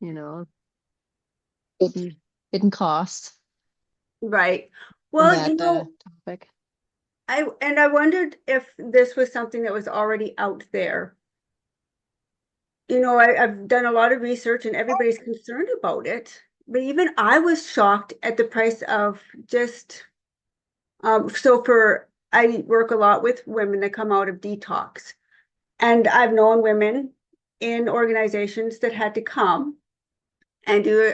you know, hidden costs Right. in Well, that topic. I wondered if this was something that was already out there. I've done a lot of research and everybody's concerned about it. But even I was shocked at the price of just I work a lot with women that come out of detox. And I've known women in organizations that had to come and do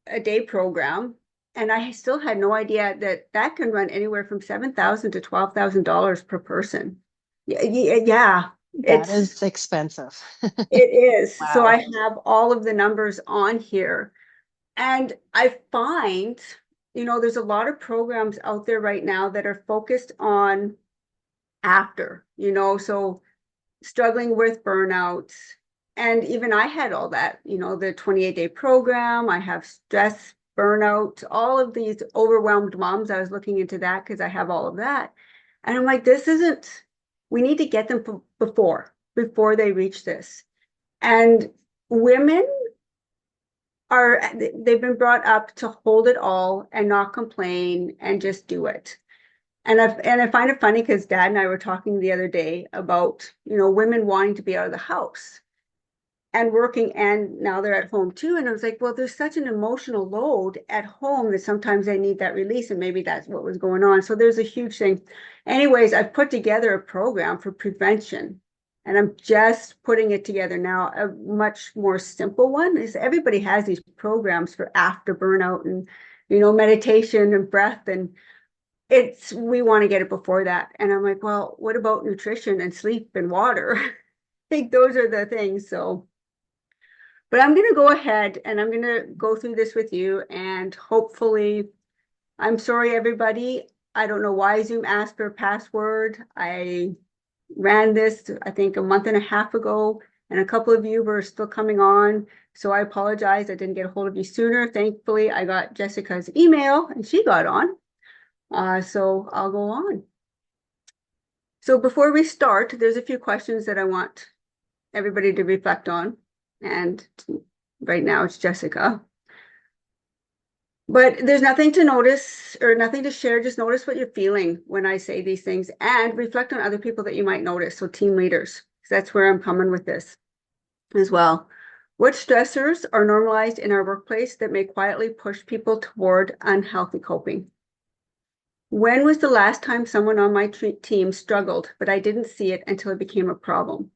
a day program. And I still had no idea that that can run anywhere from $7,000 to $12,000 per person. Yeah, That it's is expensive. it is. So I Wow. have all of the numbers on here. And I find, there's a lot of programs out there right now that are focused on after, so struggling with burnout. And even I had all that, the 28-day program. I have stress, burnout, all of these overwhelmed moms. I was looking into that because I have all of that. And I'm like, we need to get them before they reach this. And women they've been brought up to hold it all and not complain and just do it. And I find it funny because Dad and I were talking the other day about, women wanting to be out of the house and working, and now they're at home too. And I was like, well, there's such an emotional load at home that sometimes they need that release, and maybe that's what was going on. So there's a huge thing. Anyways, I've put together a program for prevention, and I'm just putting it together now. A much more simple one is everybody has these programs for after burnout and meditation and breath, and we want to get it before that. And I'm like, well, what about nutrition and sleep and water? I think those are the things. So but I'm going to go ahead and I'm going to go through this with you, and hopefully, I'm sorry, everybody. I don't know why Zoom asked for a password. I ran this, I think, a month and a half ago, and a couple of you were still coming on. So I apologize. I didn't get a hold of you sooner. Thankfully, I got Jessica's email and she got on. So I'll go on. So before we start, there's a few questions that I want everybody to reflect on. And right now it's Jessica. But there's nothing to notice or nothing to share. Just notice what you're feeling when I say these things and reflect on other people that you might notice. So, team leaders, that's where I'm coming with this as well. What stressors are normalized in our workplace that may quietly push people toward unhealthy coping? When was the last time someone on my team struggled, but I didn't see it until it became a problem?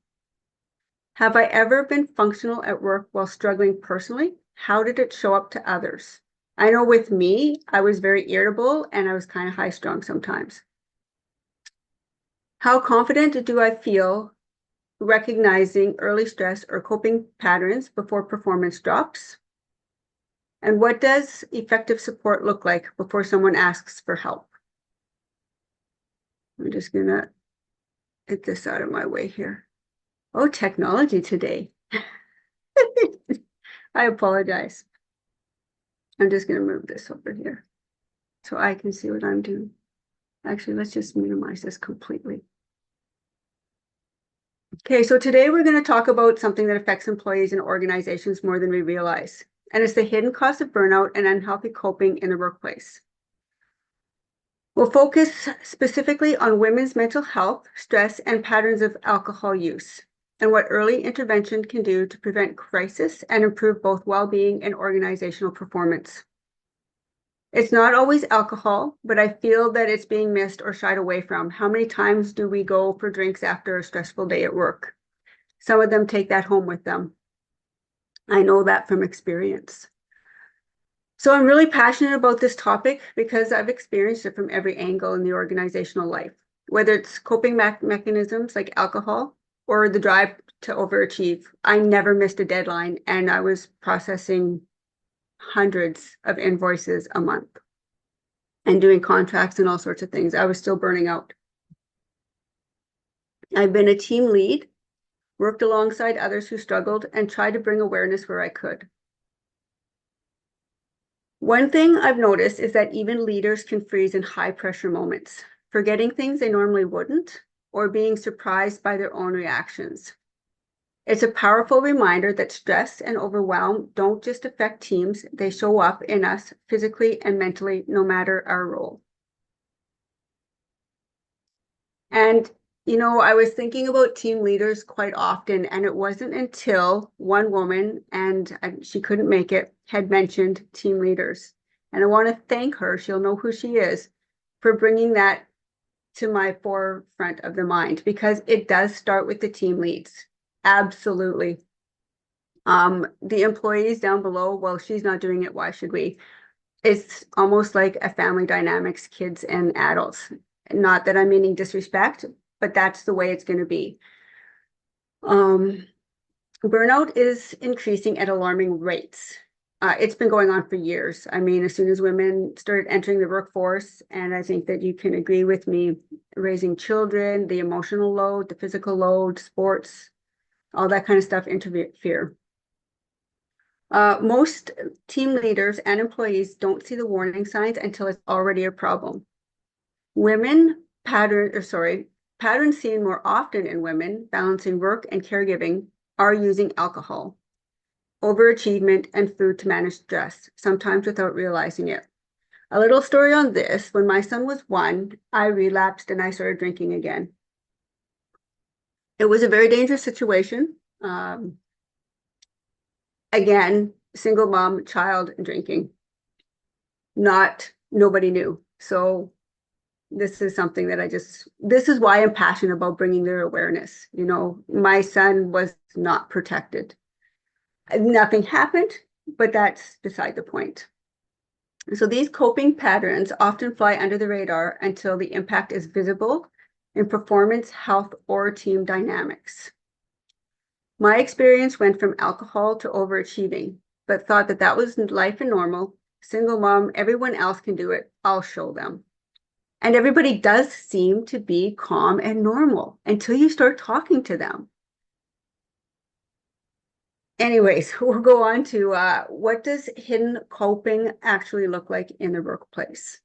Have I ever been functional at work while struggling personally? How did it show up to others? I know with me, I was very irritable and I was kind of high strung sometimes. How confident do I feel recognizing early stress or coping patterns before performance drops? And what does effective support look like before someone asks for help? I'm just going to get this out of my way here. Oh, technology today. I apologize. I'm just going to move this over here so I can see what I'm doing. Actually, let's just minimize this completely. Okay, so today we're going to talk about something that affects employees and organizations more than we realize, and it's the hidden cost of burnout and unhealthy coping in the workplace. We'll focus specifically on women's mental health, stress, and patterns of alcohol use, and what early intervention can do to prevent crisis and improve both well-being and organizational performance. It's not always alcohol, but I feel that it's being missed or shied away from. How many times do we go for drinks after a stressful day at work? Some of them take that home with them. I know that from experience. So I'm really passionate about this topic because I've experienced it from every angle in the organizational life, whether it's coping mechanisms like alcohol or the drive to overachieve. I never missed a deadline, and I was processing hundreds of invoices a month and doing contracts and all sorts of things. I was still burning out. I've been a team lead, worked alongside others who struggled, and tried to bring awareness where I could. One thing I've noticed is that even leaders can freeze in high pressure moments, forgetting things they normally wouldn't, or being surprised by their own reactions. It's a powerful reminder that stress and overwhelm don't just affect teams, they show up in us physically and mentally, no matter our role. And, I was thinking about team leaders quite often, and it wasn't until one woman, and she couldn't make it, had mentioned team leaders. And I want to thank her, she'll know who she is, for bringing that to my forefront of the mind, because it does start with the team leads. Absolutely. The employees down below, well, she's not doing it, why should we? It's almost like a family dynamics, kids and adults. Not that I'm meaning disrespect, but that's the way it's going to be. Burnout is increasing at alarming rates. It's been going on for years. I mean, as soon as women started entering the workforce, and I think that you can agree with me, raising children, the emotional load, the physical load, sports, all that kind of stuff interfere. Most team leaders and employees don't see the warning signs until it's already a problem. Patterns seen more often in women balancing work and caregiving are using alcohol, overachievement, and food to manage stress, sometimes without realizing it. A little story on this: when my son was 1, I relapsed and I started drinking again. It was a very dangerous situation. Again, single mom, child drinking. Nobody knew. So this is something that this is why I'm passionate about bringing their awareness. My son was not protected. Nothing happened, but that's beside the point. So these coping patterns often fly under the radar until the impact is visible in performance, health, or team dynamics. My experience went from alcohol to overachieving, but thought that was life and normal. Single mom, everyone else can do it. I'll show them. And everybody does seem to be calm and normal until you start talking to them. Anyways, we'll go on to what does hidden coping actually look like in the workplace?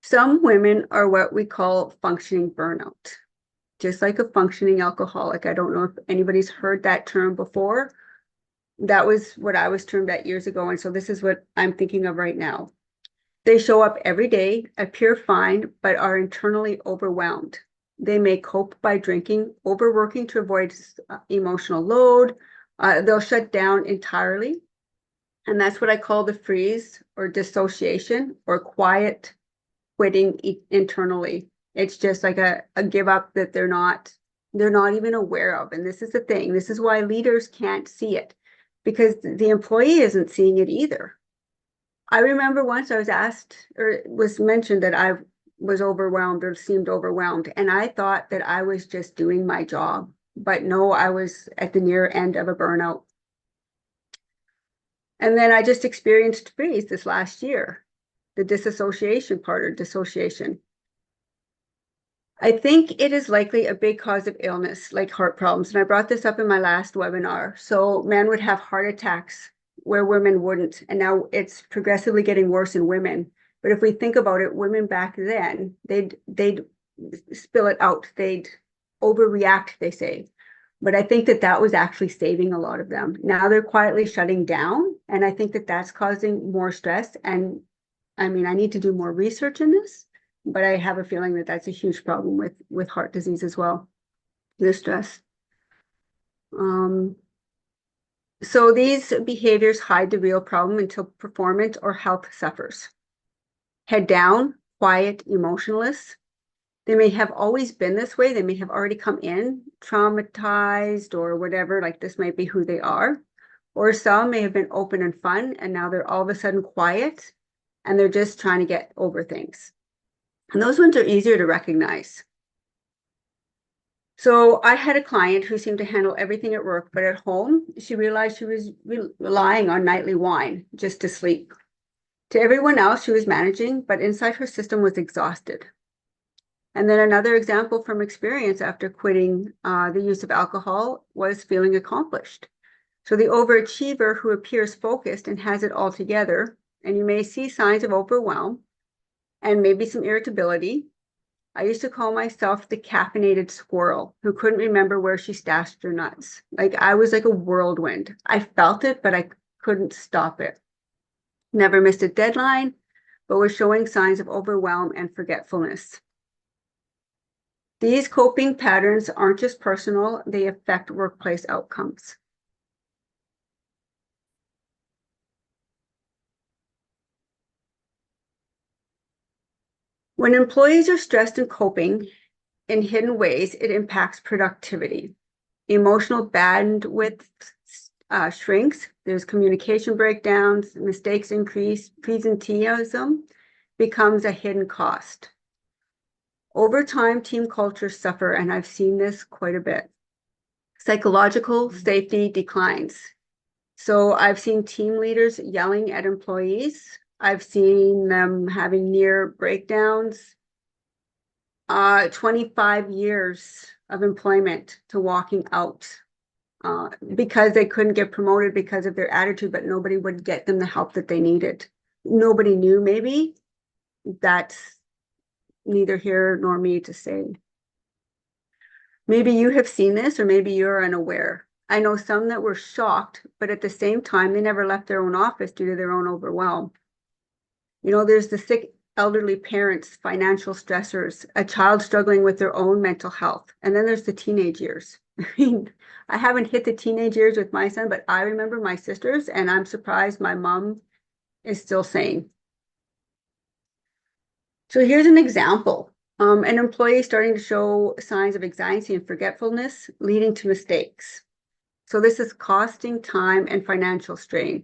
Some women are what we call functioning burnout, just like a functioning alcoholic. I don't know if anybody's heard that term before. That was what I was termed at years ago. And so this is what I'm thinking of right now. They show up every day, appear fine, but are internally overwhelmed. They may cope by drinking, overworking to avoid emotional load. They'll shut down entirely. And that's what I call the freeze or dissociation or quiet quitting internally. It's just like a give up that they're not even aware of. And this is the thing. This is why leaders can't see it, because the employee isn't seeing it either. I remember once I was asked, or it was mentioned, that I was overwhelmed or seemed overwhelmed. And I thought that I was just doing my job. But no, I was at the near end of a burnout. And then I just experienced freeze this last year, the disassociation part, or dissociation. I think it is likely a big cause of illness, like heart problems. And I brought this up in my last webinar. So men would have heart attacks where women wouldn't. And now it's progressively getting worse in women. But if we think about it, women back then, they'd spill it out. They'd overreact, they say. But I think that was actually saving a lot of them. Now they're quietly shutting down. And I think that that's causing more stress. And I mean, I need to do more research in this, but I have a feeling that that's a huge problem with heart disease as well, the stress. So these behaviors hide the real problem until performance or health suffers. Head down, quiet, emotionless. They may have always been this way. They may have already come in traumatized or whatever, like this might be who they are. Or some may have been open and fun, and now they're all of a sudden quiet, and they're just trying to get over things. And those ones are easier to recognize. So I had a client who seemed to handle everything at work, but at home, she realized she was relying on nightly wine just to sleep. To everyone else, she was managing, but inside her system was exhausted. And then another example from experience after quitting the use of alcohol was feeling accomplished. So the overachiever who appears focused and has it all together, and you may see signs of overwhelm and maybe some irritability, I used to call myself the caffeinated squirrel who couldn't remember where she stashed her nuts. Like I was like a whirlwind. I felt it, but I couldn't stop it. Never missed a deadline, but was showing signs of overwhelm and forgetfulness. These coping patterns aren't just personal, they affect workplace outcomes. When employees are stressed and coping in hidden ways, it impacts productivity. Emotional bandwidth shrinks, there's communication breakdowns, mistakes increase, presenteeism becomes a hidden cost. Over time, team cultures suffer, and I've seen this quite a bit. Psychological safety declines. So I've seen team leaders yelling at employees. I've seen them having near breakdowns. 25 years of employment to walking out because they couldn't get promoted because of their attitude, but nobody would get them the help that they needed. Nobody knew, maybe. That's neither here nor me to say. Maybe you have seen this, or maybe you're unaware. I know some that were shocked, but at the same time, they never left their own office due to their own overwhelm. You know, there's the sick elderly parents, financial stressors, a child struggling with their own mental health. And then there's the teenage years. I mean, I haven't hit the teenage years with my son, but I remember my sisters, and I'm surprised my mom is still sane. So here's an example. An employee starting to show signs of anxiety and forgetfulness, leading to mistakes. So this is costing time and financial strain.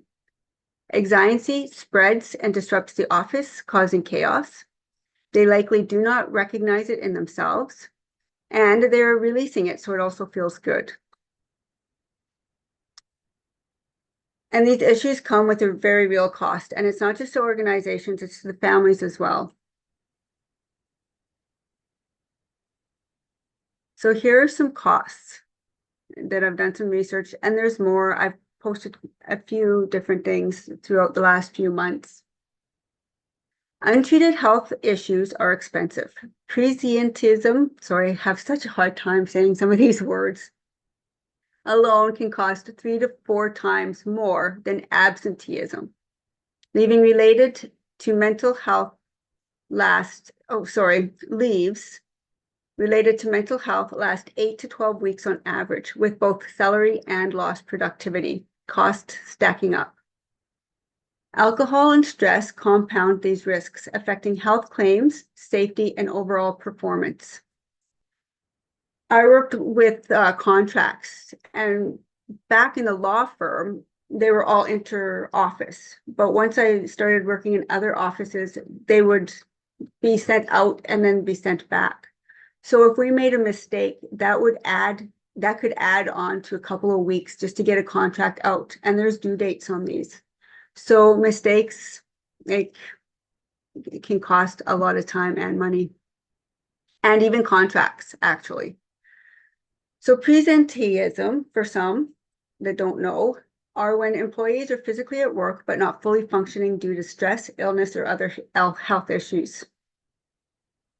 Anxiety spreads and disrupts the office, causing chaos. They likely do not recognize it in themselves, and they're releasing it, so it also feels good. And these issues come with a very real cost, and it's not just to organizations, it's to the families as well. So here are some costs that I've done some research, and there's more. I've posted a few different things throughout the last few months. Untreated health issues are expensive. Presenteeism, sorry, I have such a hard time saying some of these words, alone can cost 3 to 4 times more than absenteeism. Leaving related to mental health leaves related to mental health last 8 to 12 weeks on average, with both salary and lost productivity, cost stacking up. Alcohol and stress compound these risks, affecting health claims, safety, and overall performance. I worked with contracts, and back in the law firm, they were all inter-office. But once I started working in other offices, they would be sent out and then be sent back. So if we made a mistake, that could add on to a couple of weeks just to get a contract out. And there's due dates on these. So mistakes, it can cost a lot of time and money, and even contracts, actually. So presenteeism, for some that don't know, are when employees are physically at work but not fully functioning due to stress, illness, or other health issues.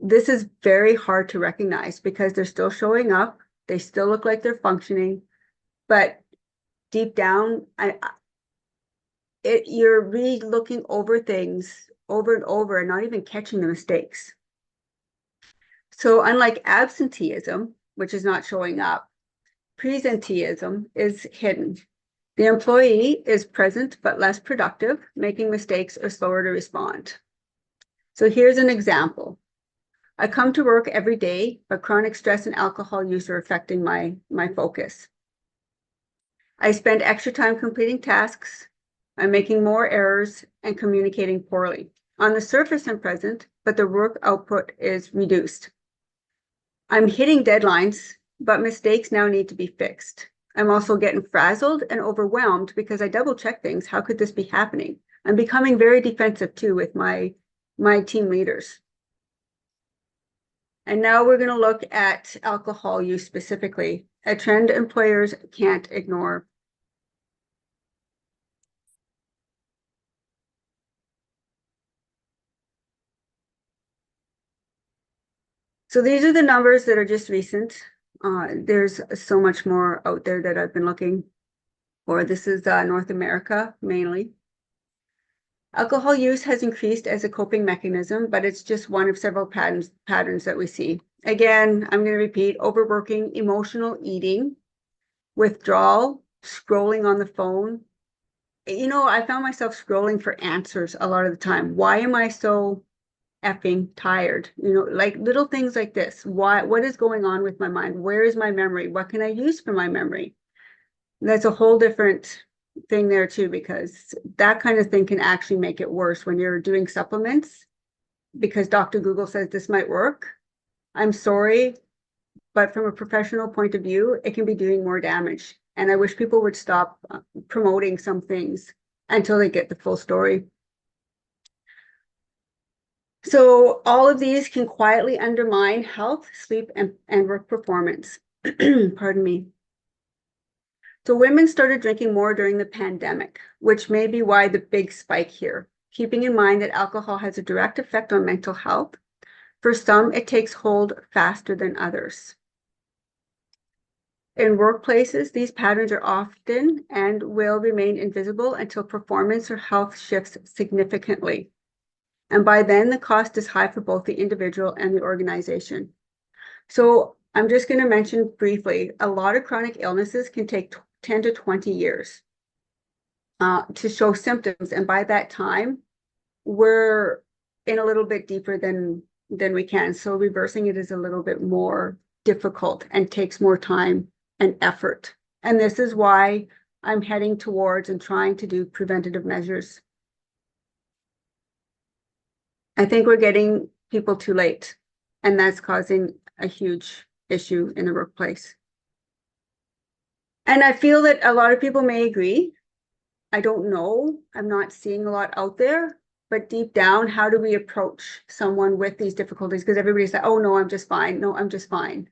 This is very hard to recognize because they're still showing up, they still look like they're functioning, but deep down, you're re-looking over things over and over and not even catching the mistakes. So unlike absenteeism, which is not showing up, presenteeism is hidden. The employee is present but less productive, making mistakes or slower to respond. So here's an example. I come to work every day, but chronic stress and alcohol use are affecting my focus. I spend extra time completing tasks. I'm making more errors and communicating poorly. On the surface, I'm present, but the work output is reduced. I'm hitting deadlines, but mistakes now need to be fixed. I'm also getting frazzled and overwhelmed because I double check things. How could this be happening? I'm becoming very defensive too with my team leaders. And now we're going to look at alcohol use specifically, a trend employers can't ignore. So these are the numbers that are just recent. There's so much more out there that I've been looking for. This is North America mainly. Alcohol use has increased as a coping mechanism, but it's just one of several patterns that we see. Again, I'm going to repeat: overworking, emotional eating, withdrawal, scrolling on the phone. You know, I found myself scrolling for answers a lot of the time. Why am I so effing tired? You know, like little things like this. What is going on with my mind? Where is my memory? What can I use for my memory? That's a whole different thing there too, because that kind of thing can actually make it worse when you're doing supplements because Dr. Google says this might work. I'm sorry, but from a professional point of view, it can be doing more damage. And I wish people would stop promoting some things until they get the full story. So all of these can quietly undermine health, sleep, and work performance. Pardon me. So women started drinking more during the pandemic, which may be why the big spike here, keeping in mind that alcohol has a direct effect on mental health. For some, it takes hold faster than others. In workplaces, these patterns are often and will remain invisible until performance or health shifts significantly. And by then, the cost is high for both the individual and the organization. So I'm just going to mention briefly, a lot of chronic illnesses can take 10 to 20 years to show symptoms. And by that time, we're in a little bit deeper than we can. So reversing it is a little bit more difficult and takes more time and effort. And this is why I'm heading towards and trying to do preventative measures. I think we're getting people too late, and that's causing a huge issue in the workplace. And I feel that a lot of people may agree. I don't know. I'm not seeing a lot out there, but deep down, how do we approach someone with these difficulties? Because everybody's like, oh, no, I'm just fine. No, I'm just fine.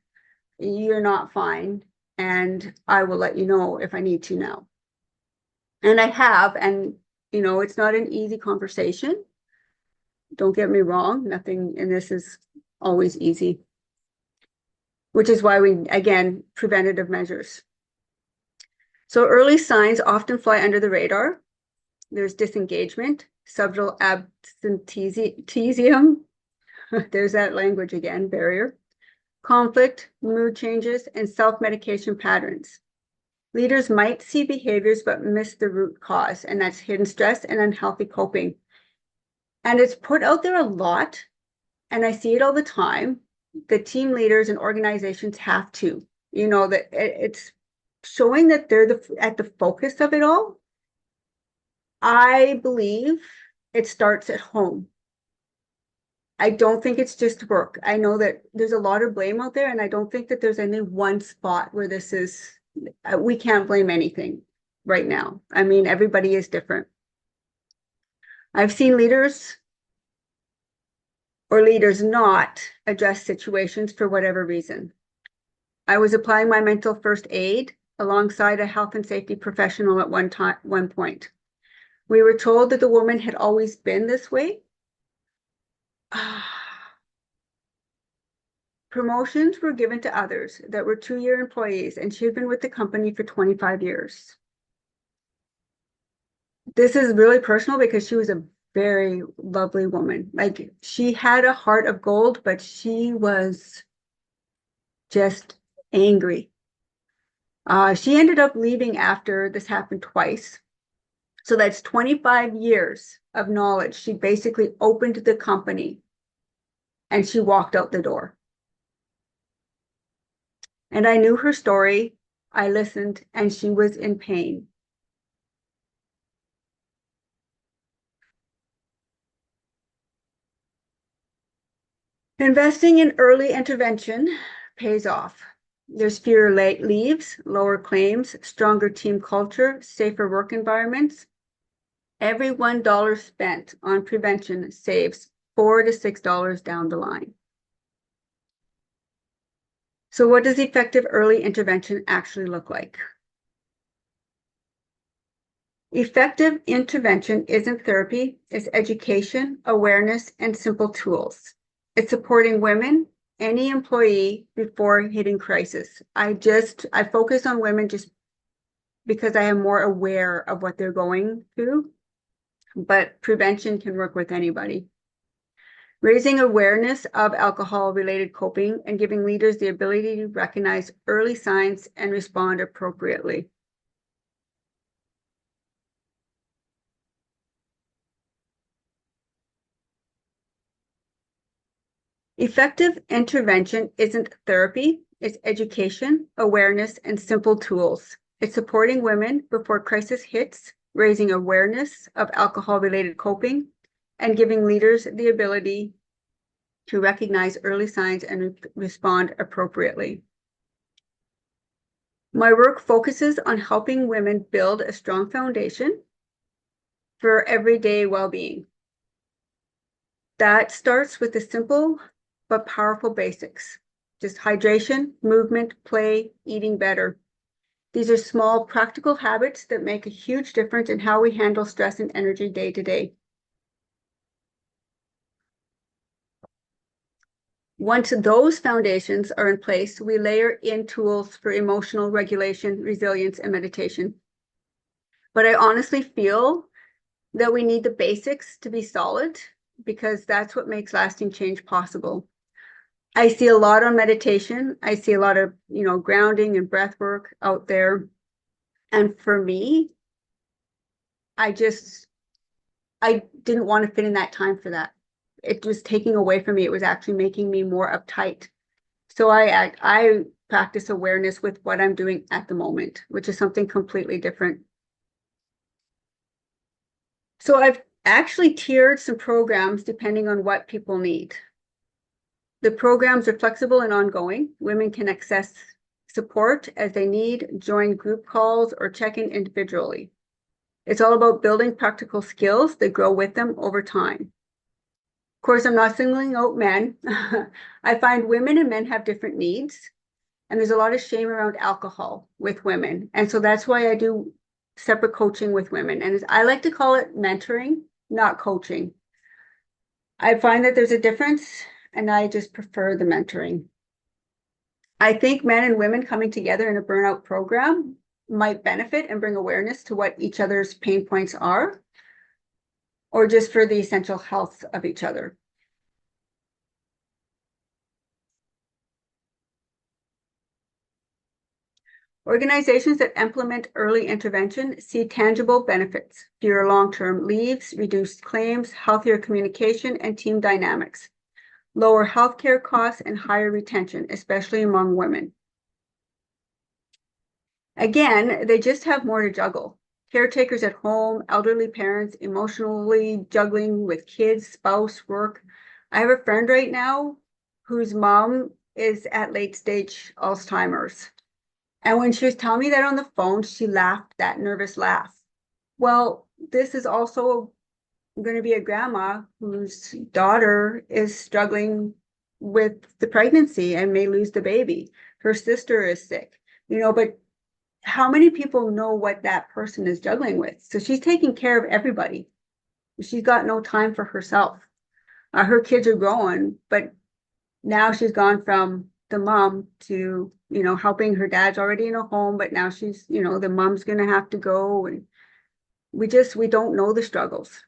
You're not fine. And I will let you know if I need to now. And I have, and you know, it's not an easy conversation. Don't get me wrong, nothing in this is always easy, which is why we, again, preventative measures. So early signs often fly under the radar. There's disengagement, subtle absenteeism. There's that language again, barrier. Conflict, mood changes, and self-medication patterns. Leaders might see behaviors but miss the root cause, and that's hidden stress and unhealthy coping. And it's put out there a lot, and I see it all the time. The team leaders and organizations have to, you know, that it's showing that they're at the focus of it all. I believe it starts at home. I don't think it's just work. I know that there's a lot of blame out there, and I don't think that there's any one spot where this is, we can't blame anything right now. I mean, everybody is different. I've seen leaders or leaders not address situations for whatever reason. I was applying my mental first aid alongside a health and safety professional at one point. We were told that the woman had always been this way. Promotions were given to others that were 2-year employees, and she had been with the company for 25 years. This is really personal because she was a very lovely woman. Like, she had a heart of gold, but she was just angry. She ended up leaving after this happened twice. So that's 25 years of knowledge. She basically opened the company and she walked out the door. And I knew her story. I listened, and she was in pain. Investing in early intervention pays off. There's fewer late leaves, lower claims, stronger team culture, safer work environments. Every $1 spent on prevention saves $4 to $6 down the line. So what does effective early intervention actually look like? Effective intervention isn't therapy, it's education, awareness, and simple tools. It's supporting women any employee before hitting crisis. I focus on women just because I am more aware of what they're going through, but prevention can work with anybody. Raising awareness of alcohol-related coping and giving leaders the ability to recognize early signs and respond appropriately. Effective intervention isn't therapy, it's education, awareness, and simple tools. It's supporting women before crisis hits, raising awareness of alcohol-related coping, and giving leaders the ability to recognize early signs and respond appropriately. My work focuses on helping women build a strong foundation for everyday well-being. That starts with the simple but powerful basics. Just hydration, movement, play, eating better. These are small, practical habits that make a huge difference in how we handle stress and energy day to day. Once those foundations are in place, we layer in tools for emotional regulation, resilience, and meditation. But I honestly feel that we need the basics to be solid because that's what makes lasting change possible. I see a lot on meditation. I see a lot of, grounding and breath work out there. And for me, I didn't want to fit in that time for that. It was taking away from me. It was actually making me more uptight. So I practice awareness with what I'm doing at the moment, which is something completely different. So I've actually tiered some programs depending on what people need. The programs are flexible and ongoing. Women can access support as they need, join group calls, or check in individually. It's all about building practical skills that grow with them over time. Of course, I'm not singling out men. I find women and men have different needs, and there's a lot of shame around alcohol with women. And so that's why I do separate coaching with women. And I like to call it mentoring, not coaching. I find that there's a difference, and I just prefer the mentoring. I think men and women coming together in a burnout program might benefit and bring awareness to what each other's pain points are, or just for the essential health of each other. Organizations that implement early intervention see tangible benefits: fewer long-term leaves, reduced claims, healthier communication, and team dynamics, lower healthcare costs, and higher retention, especially among women. Again, they just have more to juggle. Caretakers at home, elderly parents, emotionally juggling with kids, spouse, work. I have a friend right now whose mom is at late stage Alzheimer's. And when she was telling me that on the phone, she laughed that nervous laugh. Well, this is also going to be a grandma whose daughter is struggling with the pregnancy and may lose the baby. Her sister is sick, but how many people know what that person is juggling with? So she's taking care of everybody. She's got no time for herself. Her kids are growing, but now she's gone from the mom to, helping her dad's already in a home, but now she's, the mom's going to have to go. And we don't know the struggles.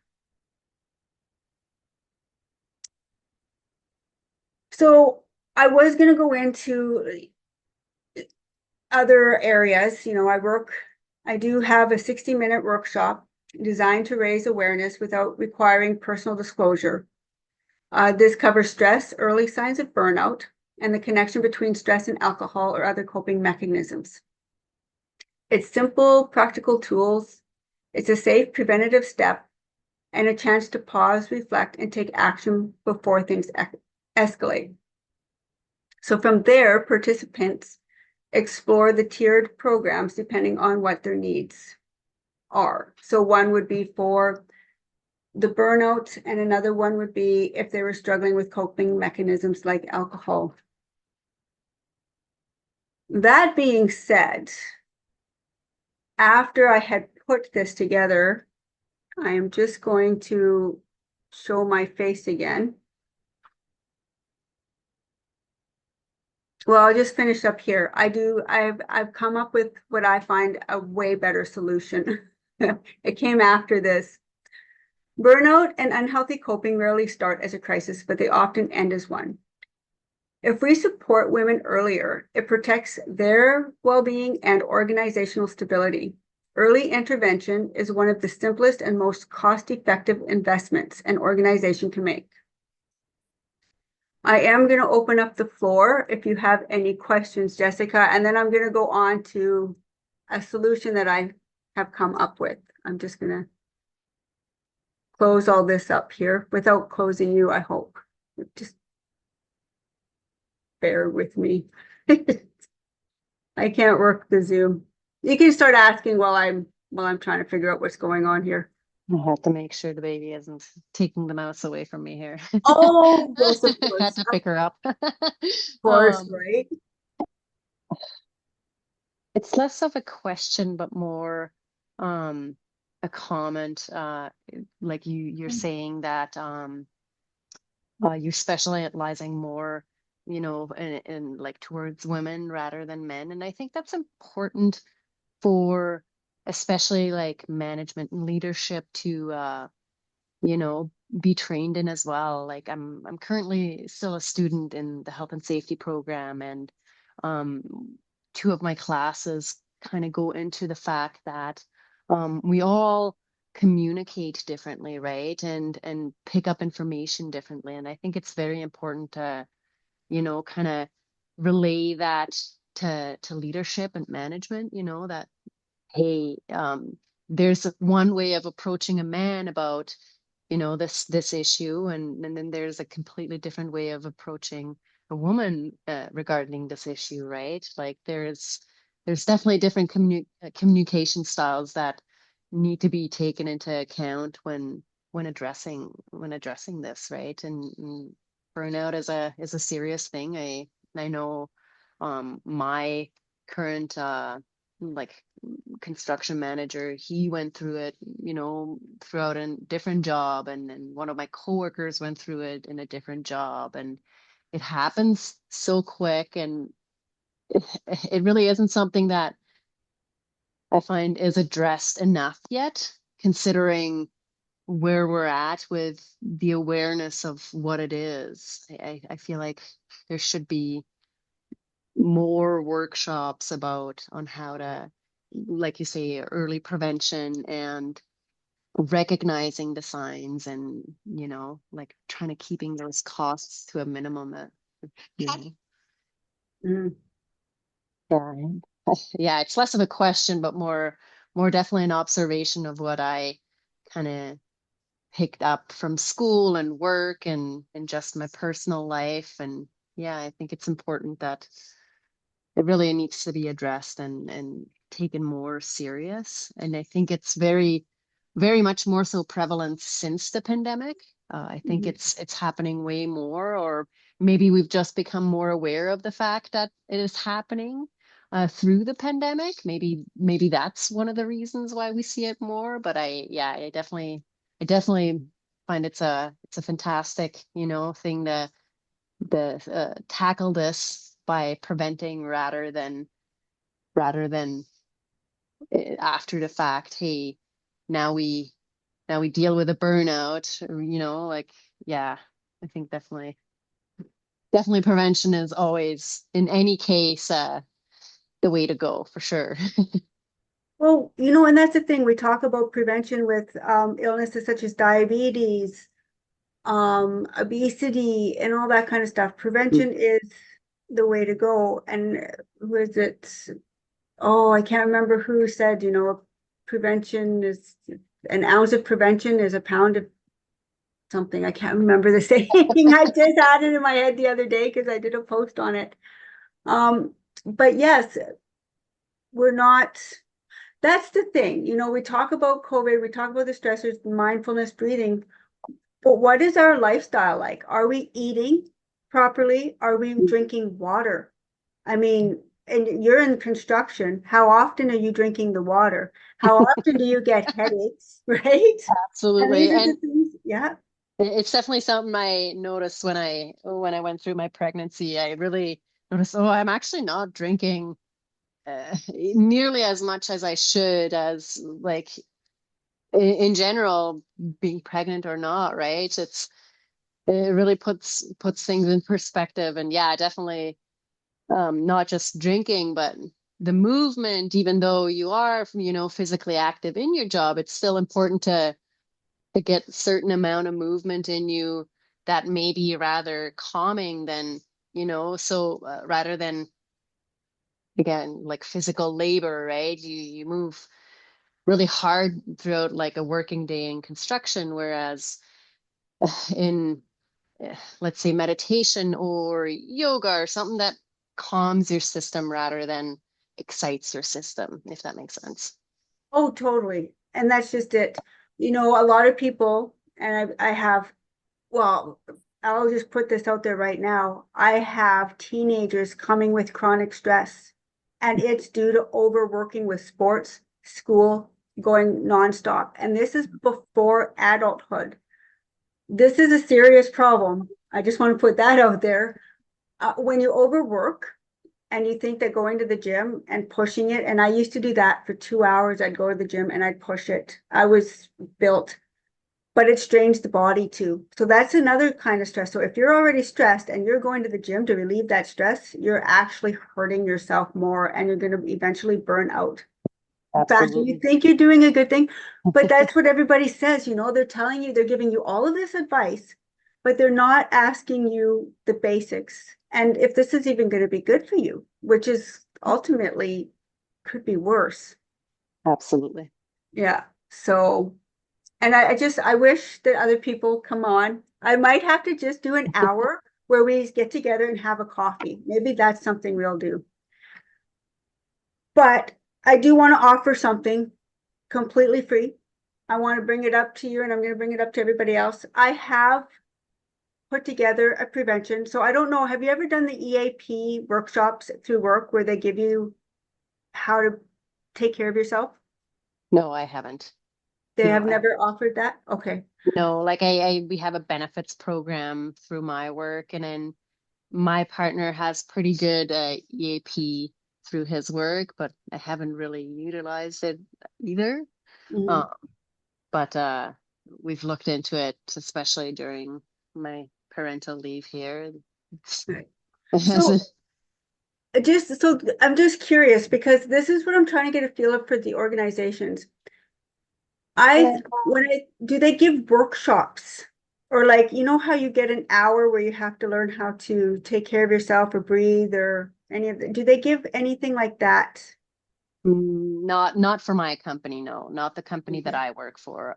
So I was going to go into other areas. I do have a 60-minute workshop designed to raise awareness without requiring personal disclosure. This covers stress, early signs of burnout, and the connection between stress and alcohol or other coping mechanisms. It's simple, practical tools. It's a safe preventative step and a chance to pause, reflect, and take action before things escalate. So from there, participants explore the tiered programs depending on what their needs are. So one would be for the burnout, and another one would be if they were struggling with coping mechanisms like alcohol. That being said, after I had put this together, I am just going to show my face again. Well, I'll just finish up here. I've come up with what I find a way better solution. It came after this. Burnout and unhealthy coping rarely start as a crisis, but they often end as one. If we support women earlier, it protects their well-being and organizational stability. Early intervention is one of the simplest and most cost-effective investments an organization can make. I am going to open up the floor if you have any questions, Jessica, and then I'm going to go on to a solution that I have come up with. I'm just going to close all this up here without closing you, I hope. Just bear with me. I can't work the Zoom. You can start asking while I'm trying to figure out what's going on here. I have to make sure the baby isn't taking the mouse away from me here. Oh, yes, of Had course. to Of pick her up. course, right? It's less of a question, but more a comment. Like you're saying that you're specializing more, in like towards women rather than men. And I think that's important for especially like management and leadership to you know, be trained in as well. Like I'm currently still a student in the health and safety program, and um, two of my classes kind of go into the fact that we all communicate differently, right? And pick up information differently. And I think it's very important to, kind of relay that to leadership and management, that hey, there's one way of approaching a man about, this issue, and then there's a completely different way of approaching a woman regarding this issue, right? Like there's definitely different communication styles that need to be taken into account when addressing this, right? And burnout is a serious thing. I know my current like construction manager, he went through it, throughout a different job, and one of my coworkers went through it in a different job, and it happens so quick, and it, it really isn't something that I find is addressed enough yet, considering where we're at with the awareness of what it is. I feel like there should be more workshops about on how to, like you say, early prevention and recognizing the signs, and like trying to keeping those costs to a minimum, you know. Mm. Yeah. Yeah, it's less of a question, but more definitely an observation of what I kind of picked up from school and work and just my personal life. And yeah, I think it's important that it really needs to be addressed and taken more serious. And I think it's very, very much more so prevalent since the pandemic. I think Mhm. it's happening way more, or maybe we've just become more aware of the fact that it is happening through the pandemic. Maybe that's one of the reasons why we see it more. But yeah, I definitely find it's a fantastic, thing to tackle this by preventing rather than after the fact. Hey, now we now we deal with a burnout. Like yeah, I think definitely prevention is always in any case the way to go for sure. Well, and that's the thing. We talk about prevention with illnesses such as diabetes, obesity, and all that kind of stuff. Prevention is the way to go. And who is it? Oh, I can't remember who said, prevention is an ounce of prevention is a pound of something. I can't remember the saying. I just had it in my head the other day because I did a post on it. Um, but yes, we're not, that's the thing. We talk about COVID, we talk about the stressors, mindfulness, breathing, but what is our lifestyle like? Are we eating properly? Are we drinking water? I mean, and you're in construction. How often are you drinking the water? How often do you get headaches, right? And these Absolutely. are the And things, yeah. it's definitely something I noticed when I went through my pregnancy. I really notice, oh, I'm actually not drinking nearly as much as I should, as like in general, being pregnant or not, right? It really puts things in perspective. And yeah, definitely not just drinking, but the movement, even though you are, physically active in your job, it's still important to get a certain amount of movement in you that may be rather calming than, rather than, again, like physical labor, right? You move really hard throughout like a working day in construction, whereas in, let's say, meditation or yoga or something that calms your system rather than excites your system, if that makes sense. Oh, totally. And that's just it. A lot of people, and I have, well, I'll just put this out there right now. I have teenagers coming with chronic stress, and it's due to overworking with sports, school, going nonstop. And this is before adulthood. This is a serious problem. I just want to put that out there. When you overwork, and you think that going to the gym and pushing it, and I used to do that for 2 hours, I'd go to the gym and I'd push it. I was built, but it strains the body too. So that's another kind of stress. So if you're already stressed and you're going to the gym to relieve that stress, you're actually hurting yourself more and you're going to eventually burn out. In fact, you Absolutely. think you're doing a good thing, but that's what everybody says. They're telling you, they're giving you all of this advice, but they're not asking you the basics. And if this is even going to be good for you, which is ultimately could be worse. Absolutely. Yeah. So, and I wish that other people come on. I might have to just do an hour where we get together and have a coffee. Maybe that's something we'll do. But I do want to offer something completely free. I want to bring it up to you and I'm going to bring it up to everybody else. I have put together a prevention. So I don't know, have you ever done the EAP workshops through work where they give you how to take care of yourself? No, I haven't. They No, have I never offered that? Okay. no, like we have a benefits program through my work, and then my partner has pretty good EAP through his work, but I haven't really utilized it either. Mhm. Um, but we've looked into it, especially during my parental leave here. Right. It So hasn't. I'm just curious because this is what I'm trying to get a feel of for the organizations. When I do they give workshops or like how you get an hour where you have to learn how to take care of yourself or breathe or any of that? Do they give anything like that? Not for my company, no, not the company that Okay. I work for.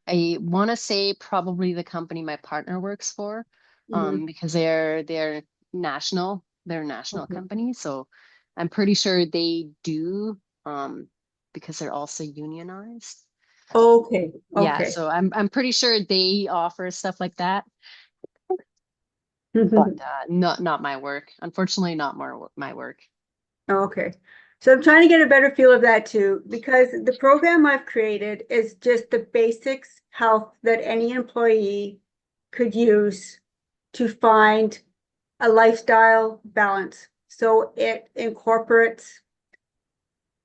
I want to say probably the company my partner works for, Hmm. because they're a national Okay. company, so I'm pretty sure they do, um, because they're also unionized. Okay. Yeah, Okay. so I'm pretty sure they offer stuff like that, but not my work. Unfortunately, not my work. Okay. So I'm trying to get a better feel of that too, because the program I've created is just the basics health that any employee could use to find a lifestyle balance. So it incorporates,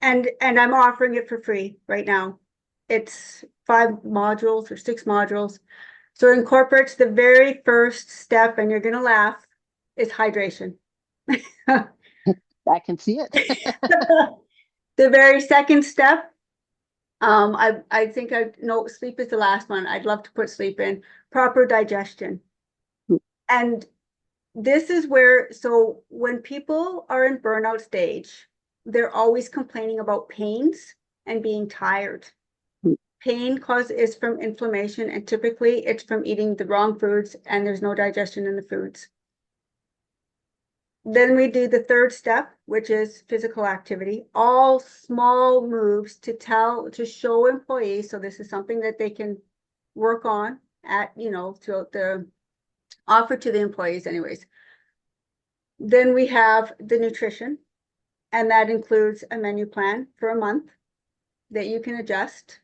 and I'm offering it for free right now. It's 5 modules or 6 modules. So it incorporates the very first step, and you're gonna laugh, is hydration. I can see it. The very second step, I think I no sleep is the last one. I'd love to put sleep in. Proper digestion. And this is where, so when people are in burnout stage, they're always complaining about pains and being tired. Pain cause is from inflammation, and typically it's from eating the wrong foods and there's no digestion in the foods. Then we do the third step, which is physical activity, all small moves to show employees. So this is something that they can work on throughout the offer to the employees anyways. Then we have the nutrition, and that includes a menu plan for a month that you can adjust.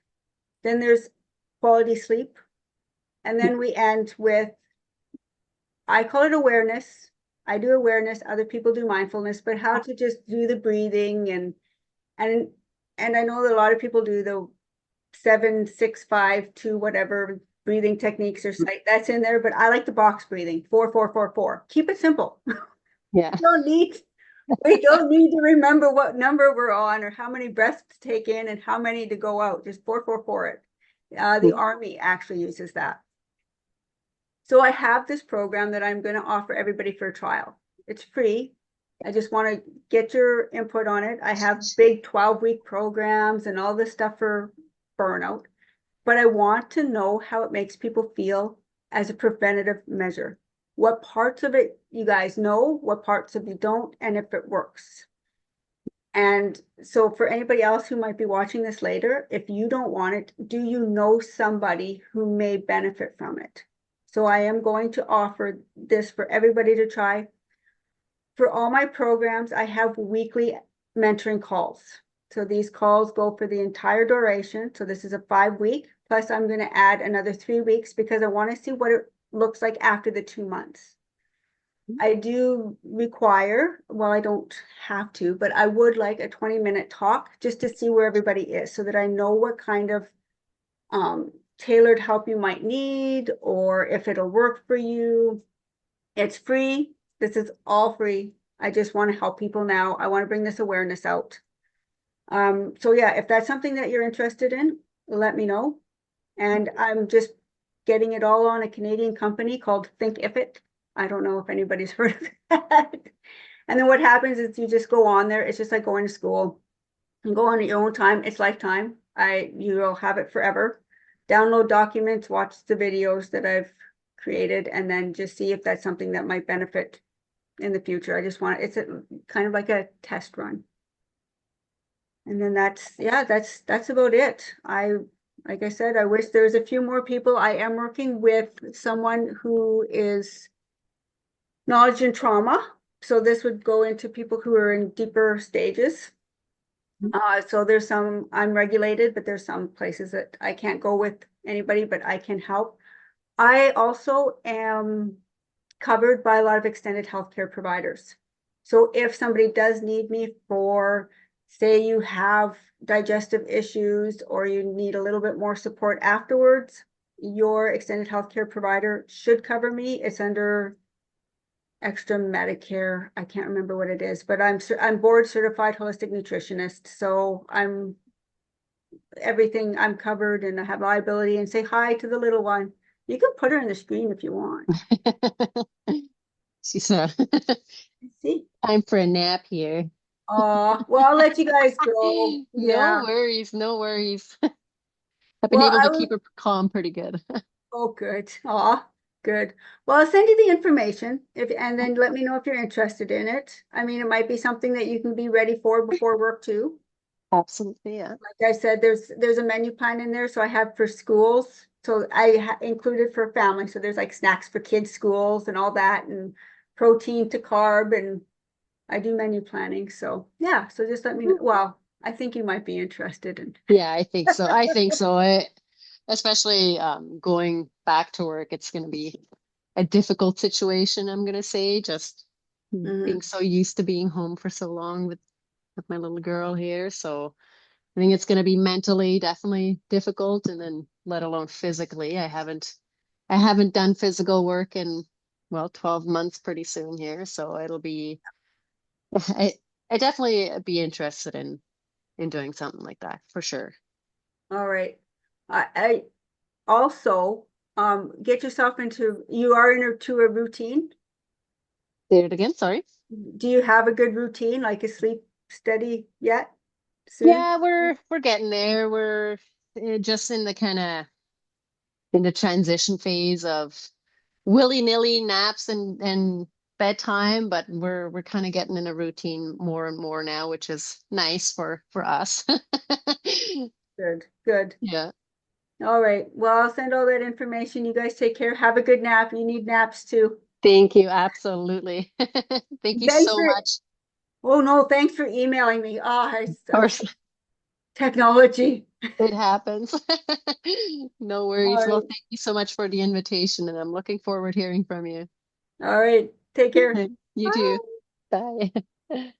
Then there's quality sleep. And then we end with, I call it awareness. I do awareness, other people do mindfulness, but how to just do the breathing and and I know that a lot of people do the 7-6-5-2 whatever breathing techniques or like that's in there, but I like the box breathing 4-4-4-4. Keep it simple. Yeah. don't need we don't need to remember what number we're on or how many breaths to take in and how many to go out. Just 4-4-4 it. The Army actually uses that. So I have this program that I'm going to offer everybody for a trial. It's free. I just want to get your input on it. I have big 12-week programs and all this stuff for burnout, but I want to know how it makes people feel as a preventative measure. What parts of it you guys know, what parts of you don't, and if it works. And so for anybody else who might be watching this later, if you don't want it, do you know somebody who may benefit from it? So I am going to offer this for everybody to try. For all my programs, I have weekly mentoring calls. So these calls go for the entire duration. So this is a 5-week, plus I'm going to add another 3 weeks because I want to see what it looks like after the 2 months. I do require, well, I don't have to, but I would like a 20-minute talk just to see where everybody is so that I know what kind of tailored help you might need or if it'll work for you. It's free. This is all free. I just want to help people now. I want to bring this awareness out. So yeah, if that's something that you're interested in, let me know. And I'm just getting it all on a Canadian company called Think If It. I don't know if anybody's heard of that. And then what happens is you just go on there. It's just like going to school. You go on at your own time. It's lifetime. You'll have it forever. Download documents, watch the videos that I've created, and then just see if that's something that might benefit in the future. I just want it's kind of like a test run. And then that's about it. Like I said, I wish there was a few more people. I am working with someone who is knowledge and trauma. So this would go into people who are in deeper stages. So there's some, I'm regulated, but there's some places that I can't go with anybody, but I can help. I also am covered by a lot of extended healthcare providers. So if somebody does need me for, say you have digestive issues or you need a little bit more support afterwards, your extended healthcare provider should cover me. It's under extra Medicare. I can't remember what it is, but I'm board certified holistic nutritionist. So I'm covered and I have liability and say hi to the little one. You can put her in the screen if you want. She's See? time for a nap here. Oh, well, I'll let you guys go. No Yeah. worries, no worries. I've been Well, able to keep her calm pretty good. oh, good. Oh, good. Well, I'll send you the information and then let me know if you're interested in it. I mean, it might be something that you can be ready for before work too. Absolutely, yeah. Like I said, there's a menu plan in there. So I have for schools. So I included for family. So there's like snacks for kids' schools and all that and protein to carb and I do menu planning. So yeah, so just let me know. Well, I think you might be interested in. Yeah, I think so. I think so. Especially going back to work, it's going to be a difficult situation, I'm going to say, just being Mhm. so used to being home for so long with my little girl here. So I think it's going to be mentally definitely difficult, and then let alone physically. I haven't done physical work in, well, 12 months pretty soon here, so it'll be I I definitely be interested in doing something like that for sure. All right. I also get yourself into you are into a routine. Say it again, sorry. Do you have a good routine, like a sleep steady yet? Soon? Yeah, we're getting there. We're just in the kind of in the transition phase of willy-nilly naps and bedtime, but we're kind of getting in a routine more and more now, which is nice for us. Good, good. Yeah. All right. Well, I'll send all that information. You guys take care. Have a good nap. You need naps too. Thank you. Absolutely. Thank you Thanks so for, much. oh no, thanks for emailing me. Oh, Of course, technology. it happens. No All worries. Well, right. thank you so much for the invitation, and I'm looking forward to hearing from you. All right. Take care. You too. Bye. Bye.